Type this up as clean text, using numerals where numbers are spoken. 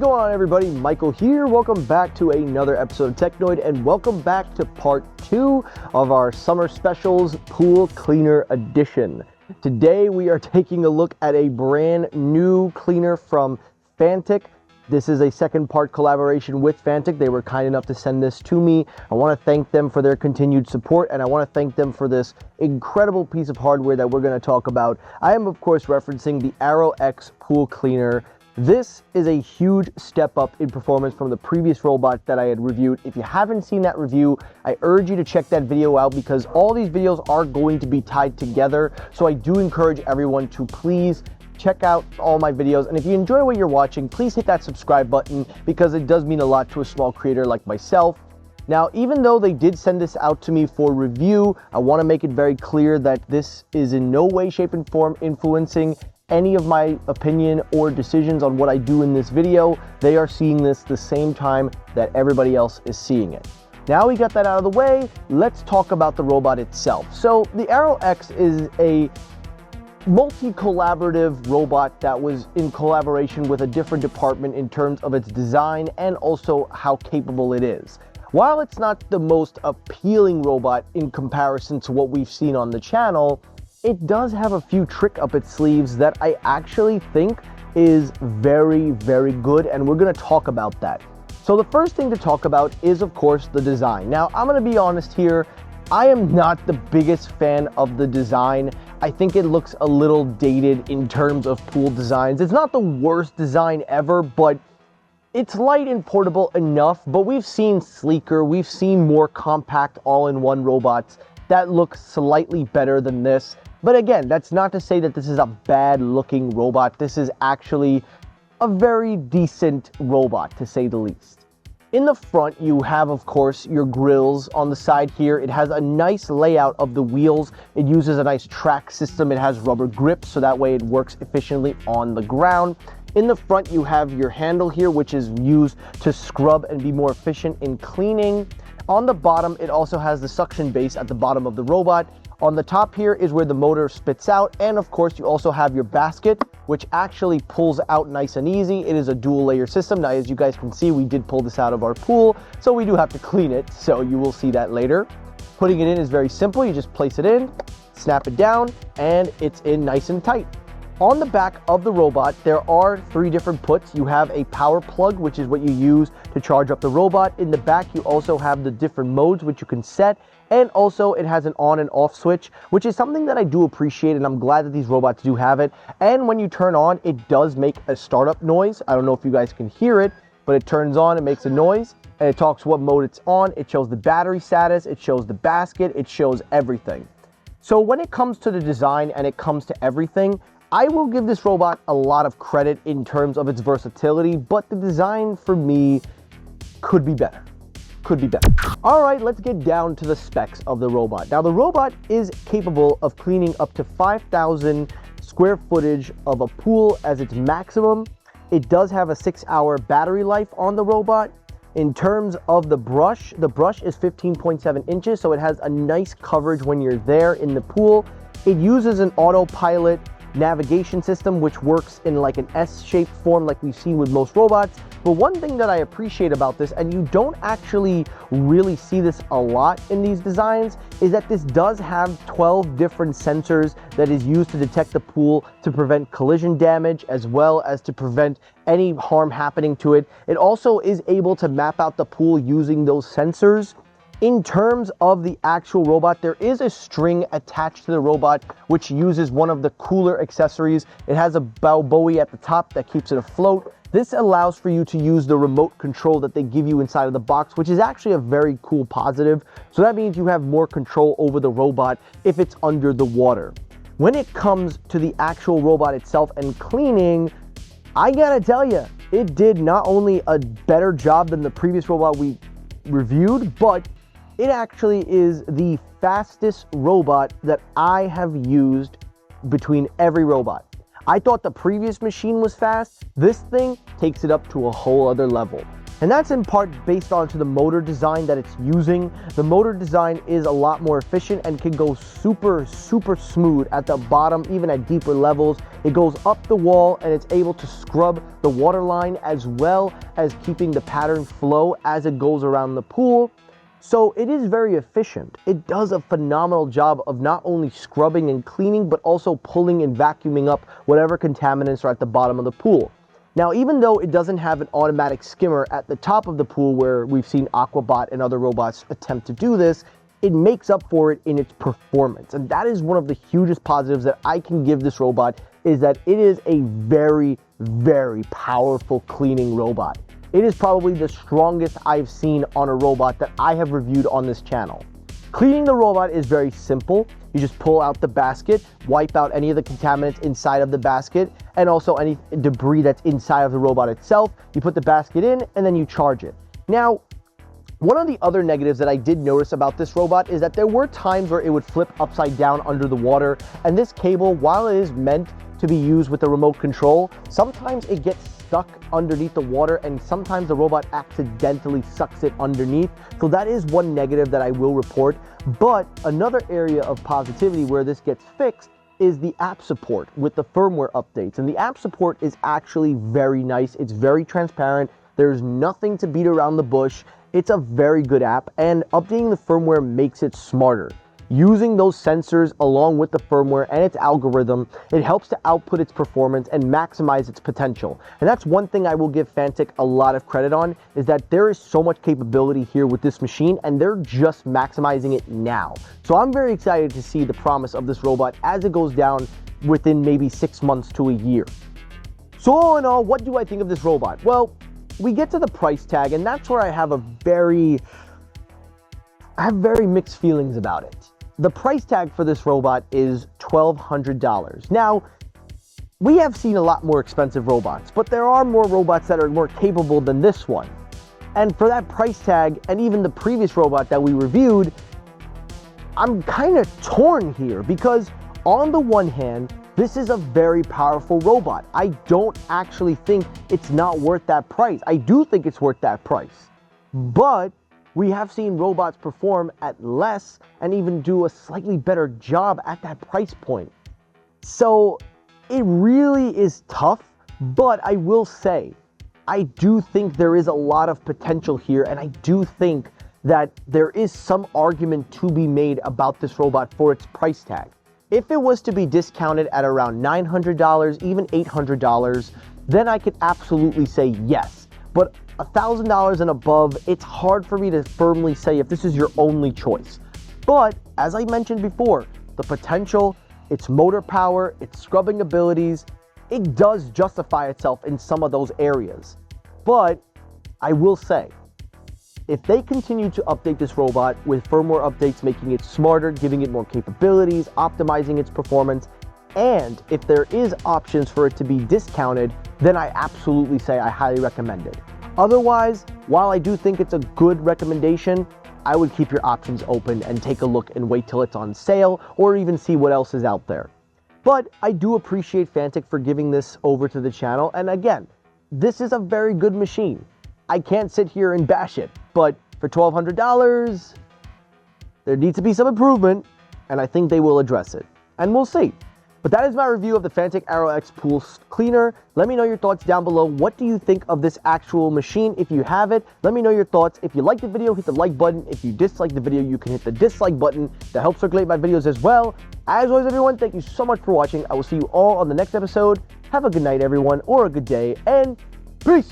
going on, everybody? Michael here. Welcome back to another episode of Technoid, and welcome back to part 2 of our summer specials pool cleaner edition. Today we are taking a look at a brand new cleaner from Fanttik. This is a second part collaboration with Fanttik. They were kind enough to send this to me. I want to thank them for their continued support, and I want to thank them for this incredible piece of hardware that we're going to talk about. I am, of course, referencing the AeroX pool cleaner. This is a huge step up in performance from the previous robot that I had reviewed. If you haven't seen that review, I urge you to check that video out because all these videos are going to be tied together. So I do encourage everyone to please check out all my videos. And if you enjoy what you're watching, please hit that subscribe button because it does mean a lot to a small creator like myself. Now, even though they did send this out to me for review, I want to make it very clear that this is in no way, shape, and form influencing any of my opinion or decisions on what I do in this video. They are seeing this the same time that everybody else is seeing it. Now we got that out of the way, let's talk about the robot itself. So the AeroX is a multi-collaborative robot that was in collaboration with a different department in terms of its design and also how capable it is. While it's not the most appealing robot in comparison to what we've seen on the channel, it does have a few tricks up its sleeves that I actually think is very, very good, and we're going to talk about that. So the first thing to talk about is, of course, the design. Now, I'm going to be honest here, I am not the biggest fan of the design. I think it looks a little dated in terms of pool designs. It's not the worst design ever, but it's light and portable enough. But we've seen sleeker, we've seen more compact all-in-one robots that look slightly better than this. But again, that's not to say that this is a bad-looking robot. This is actually a very decent robot, to say the least. In the front, you have, of course, your grills. On the side here, it has a nice layout of the wheels. It uses a nice track system. It has rubber grips, so that way it works efficiently on the ground. In the front, you have your handle here, which is used to scrub and be more efficient in cleaning. On the bottom, it also has the suction base at the bottom of the robot. On the top here is where the motor spits out, and of course you also have your basket, which actually pulls out nice and easy. It is a dual layer system. Now, as you guys can see, we did pull this out of our pool, so we do have to clean it, so you will see that later. Putting it in is very simple. You just place it in, snap it down, and it's in nice and tight. On the back of the robot, there are 3 different puts. You have a power plug, which is what you use to charge up the robot. In the back, you also have the different modes which you can set, and also it has an on and off switch, which is something that I do appreciate, and I'm glad that these robots do have it. And when you turn on, it does make a startup noise. I don't know if you guys can hear it, but it turns on, it makes a noise, and it talks what mode it's on. It shows the battery status, it shows the basket, it shows everything. So when it comes to the design and it comes to everything, I will give this robot a lot of credit in terms of its versatility, but the design for me could be better. All right, let's get down to the specs of the robot. Now, the robot is capable of cleaning up to 5,000 square footage of a pool as its maximum. It does have a 6-hour battery life on the robot. In terms of the brush is 15.7 inches, so it has a nice coverage when you're there in the pool. It uses an autopilot navigation system, which works in like an S-shaped form like we've seen with most robots. But one thing that I appreciate about this, and you don't actually really see this a lot in these designs, is that this does have 12 different sensors that is used to detect the pool to prevent collision damage as well as to prevent any harm happening to it. It also is able to map out the pool using those sensors. In terms of the actual robot, there is a string attached to the robot which uses one of the cooler accessories. It has a bow buoy at the top that keeps it afloat. This allows for you to use the remote control that they give you inside of the box, which is actually a very cool positive. So that means you have more control over the robot if it's under the water. When it comes to the actual robot itself and cleaning, I gotta tell you, it did not only a better job than the previous robot we reviewed, but it actually is the fastest robot that I have used between every robot. I thought the previous machine was fast. This thing takes it up to a whole other level. And that's in part based onto the motor design that it's using. The motor design is a lot more efficient and can go super smooth at the bottom, even at deeper levels. It goes up the wall and it's able to scrub the water line as well as keeping the pattern flow as it goes around the pool. So it is very efficient. It does a phenomenal job of not only scrubbing and cleaning, but also pulling and vacuuming up whatever contaminants are at the bottom of the pool. Now, even though it doesn't have an automatic skimmer at the top of the pool where we've seen Aquabot and other robots attempt to do this, it makes up for it in its performance. And that is one of the hugest positives that I can give this robot, is that it is a very powerful cleaning robot. It is probably the strongest I've seen on a robot that I have reviewed on this channel. Cleaning the robot is very simple. You just pull out the basket, wipe out any of the contaminants inside of the basket, and also any debris that's inside of the robot itself. You put the basket in, and then you charge it. Now, one of the other negatives that I did notice about this robot is that there were times where it would flip upside down under the water, and this cable, while it is meant to be used with the remote control, sometimes it gets stuck underneath the water, and sometimes the robot accidentally sucks it underneath. So that is one negative that I will report. But another area of positivity where this gets fixed is the app support with the firmware updates. And the app support is actually very nice. It's very transparent. There's nothing to beat around the bush. It's a very good app, and updating the firmware makes it smarter. Using those sensors along with the firmware and its algorithm, it helps to output its performance and maximize its potential. And that's one thing I will give Fanttik a lot of credit on, is that there is so much capability here with this machine, and they're just maximizing it now. So I'm very excited to see the promise of this robot as it goes down within maybe 6 months to a year. So all in all, what do I think of this robot? Well, we get to the price tag, and that's where I have very mixed feelings about it. The price tag for this robot is $1,200. Now, we have seen a lot more expensive robots, but there are more robots that are more capable than this one. And for that price tag, and even the previous robot that we reviewed, I'm kind of torn here, because on the one hand, this is a very powerful robot. I don't actually think it's not worth that price. I do think it's worth that price. But we have seen robots perform at less and even do a slightly better job at that price point. So it really is tough, but I will say, I do think there is a lot of potential here, and I do think that there is some argument to be made about this robot for its price tag. If it was to be discounted at around $900, even $800, then I could absolutely say yes. But $1,000 and above, it's hard for me to firmly say if this is your only choice. But as I mentioned before, the potential, its motor power, its scrubbing abilities, it does justify itself in some of those areas. But I will say, if they continue to update this robot with firmware updates, making it smarter, giving it more capabilities, optimizing its performance, and if there is options for it to be discounted, then I absolutely say I highly recommend it. Otherwise, while I do think it's a good recommendation, I would keep your options open and take a look and wait till it's on sale, or even see what else is out there. But I do appreciate Fanttik for giving this over to the channel, and again, this is a very good machine. I can't sit here and bash it, but for $1,200, there needs to be some improvement, and I think they will address it. And we'll see. But that is my review of the Fanttik AeroX Pool Cleaner. Let me know your thoughts down below. What do you think of this actual machine? If you have it, let me know your thoughts. If you liked the video, hit the like button. If you disliked the video, you can hit the dislike button. That helps circulate my videos as well. As always, everyone, thank you so much for watching. I will see you all on the next episode. Have a good night, everyone, or a good day, and peace!